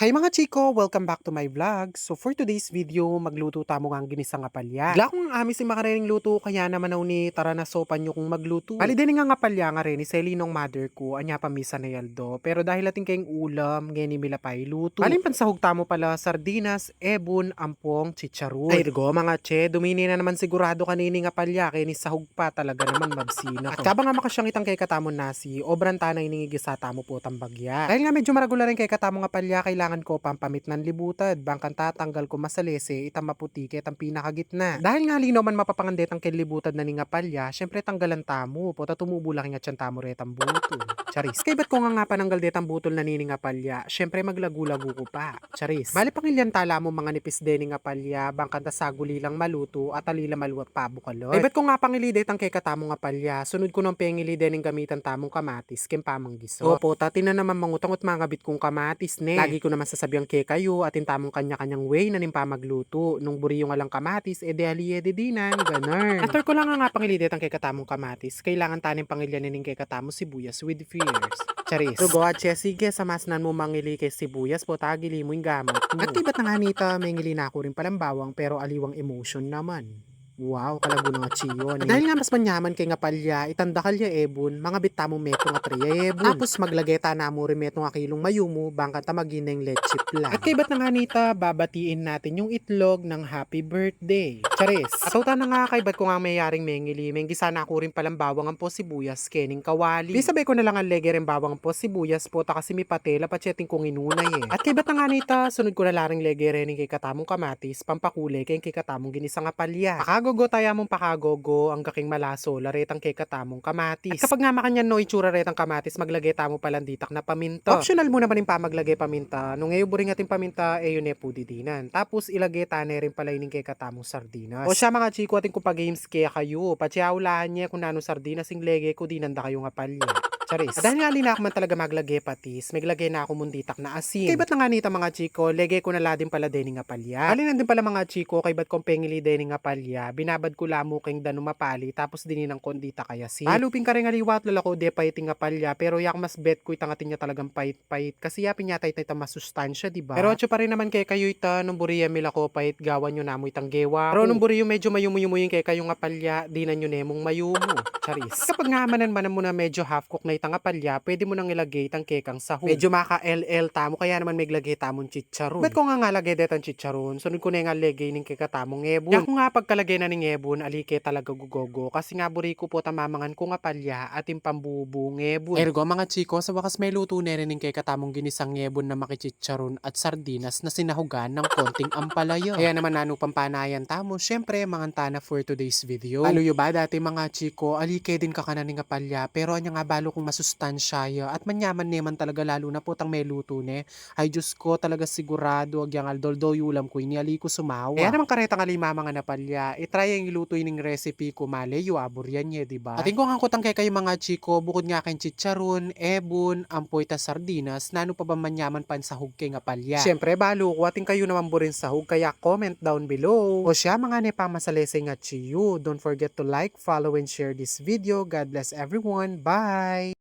Hi mga chiko! Welcome back to my vlog. So for today's video, magluto tamo nga ang ginisang apalya. Bigla kong amis si makarining luto, kaya naman ni tara na sopan nyo kung magluto. Bali din nga apalya nga rin, ni Selinong mother ko, anya pa misa na yaldo. Pero dahil ating kayong ulam, ngeni mila pa luto. Balin pansahog tamo pala, sardinas, ebon, ampong, chicharon. Ay go mga che, dumini na naman sigurado kanini nga palya, kaya ni sahog pa talaga naman mabsina ko. At kabang nga makasyang itang kay katamon nasi, obran tanay ningigisa tamo po tambagya. Dahil nga medyo maragula rin kay katamo nga palya, kailangan ko pampamit ng libutad, bangkan tatanggal ko masalese, itang maputike, itang pinakagitna. Dahil nga linaw man mapapangandet ang kilibutad na ninga palya, syempre tanggalan tamo, po tumubo lang nga tiyan tamo retang butol. Charis. Kay ba't ko nga pananggal detang butol na nininga palya, syempre maglagu-lagu ko pa. Charis. Bali pangilyan tala mo mga nipis deni nga palya, bangkan ta saguli lang maluto, at alila maluwat pa bukalot. Kay ba't ko nga pangili detang kay katamo nga palya, sunod ko nang pengili dening gamitan tamong kamatis, kempamang giso. Opo, tati na naman mangutang at mga bit kong kamatis ne. Lagi ko naman sasabihan kay kayo at tamong kanya-kanyang way na nimpa magluto. Nung buriyo nga lang kamatis, edi aliye de dinan, ganun. After ko lang nga pangilidet ang kay katamong kamatis, kailangan taning pangilyan ning kay katamo sibuyas with fears. Charis. Rugo at sige, samasnan mo mangili kay sibuyas po, tagili mo yung gamot mo. At iba't na nga nita, may ngili na ako rin palang bawang pero aliwang emotion naman. Wow, kalago na nga chiyon. Dahil nga mas manyaman kay nga palya, itanda kalya ebon, mga bitamo meto nga triya ebon. Tapos maglageta na mo rin meto nga kilong mayumo, bangka tamagineng leche plan. At kay ba't na nga nita, babatiin natin yung itlog ng happy birthday. Charis. At uta na nga kay ba't ko nga mayaring mengili, menggisa na ako rin palang bawang ang po sibuyas, kening kawali. Di sabay ko na lang ang lege rin bawang po sibuyas po, ta kasi may patela pacheting kong inunay eh. At kay ba't na nga nita, sunod ko na laring lege rin kay katamong kamatis, pampakulay kay katamong ginisang nga palya. Pakagogo tayo mong pakagogo, ang kaking malaso, laretang kay katamong kamatis. At kapag nga makanyan no itsura retang kamatis, maglagay tamo palang ditak na paminta. Optional mo naman yung pamaglagay paminta. Nung ngayon buring ating paminta, yun po didinan. Tapos ilagay tane rin pala yung kay katamong sardinas. O siya mga chiko, ating kung pag-games kaya kayo. Patsiyaulahan niya kung nano sardinas yung lege ko, dinanda kayo nga palya. Charis. At dahil nga lina ako man talaga maglagay patis, maglagay na ako munditak na asin. Kay ba't na nga nita mga chiko, legay ko na la din pala din nga palya. Alinan din pala mga chiko, kay ba't kong pengili din nga palya, binabad ko lamo keng dano mapali, tapos dininang kondita kaya si. Halupin ka rin nga liwat lalako, de paiting nga palya, pero yak mas bet ko itangatin niya talagang pait-pait, kasi yapin niya ita masustansya, diba? Pero atyo pa rin naman kay kayo ita, nung buriya mila ko pait, gawan nyo namo itang gewa. Pero nung buriya medyo mayumo-yumo yung kay kayo nga palya, di na nyo nemong mayumo. Charis. Kapag nga manan mo na medyo half cook na itang palya, pwede mo nang ilagay itang kekang sahog. Medyo maka-LL tamo, kaya naman may lagay tamong chicharon. Ba't ko nga lagay detang chicharon? Sunod ko na nga lagay ning kekatamong ebon. Yak ko nga pagkalagay na ning ebon, alike talaga gugogo. Kasi nga buri ko po tamamangan ko nga palya at yung pambubong ebon. Ergo mga chiko, sa wakas may luto na rin ning kekatamong ginisang ebon na makichicharon at sardinas na sinahugan ng konting ampalaya. Kaya naman nano pampanayan tamo, syempre mangantana for today's video. Aluyo ba dati mga chiko, alike din kakananing nga palya, pero anya nga balo kung masustansya at manyaman neman talaga, lalo na po tang may luto ne. Ay Diyos ko, talaga sigurado agyang aldoldo yulam ko ini ali ko sumawa. Kaya naman kareta nga lima mga napalya, itry ang iluto ining recipe ko male yu abor yan ye, diba? Ating ko nga kutang kay kayo mga chiko, bukod nga kay chicharon, ebon, ampoy ta sardinas, nano pa ba manyaman pan sa hugkay nga palya. Syempre balo ko ating kayo naman burin sa hug, kaya comment down below. O siya mga nepa masalese nga chiyu. Don't forget to like, follow and share this video. God bless everyone. Bye!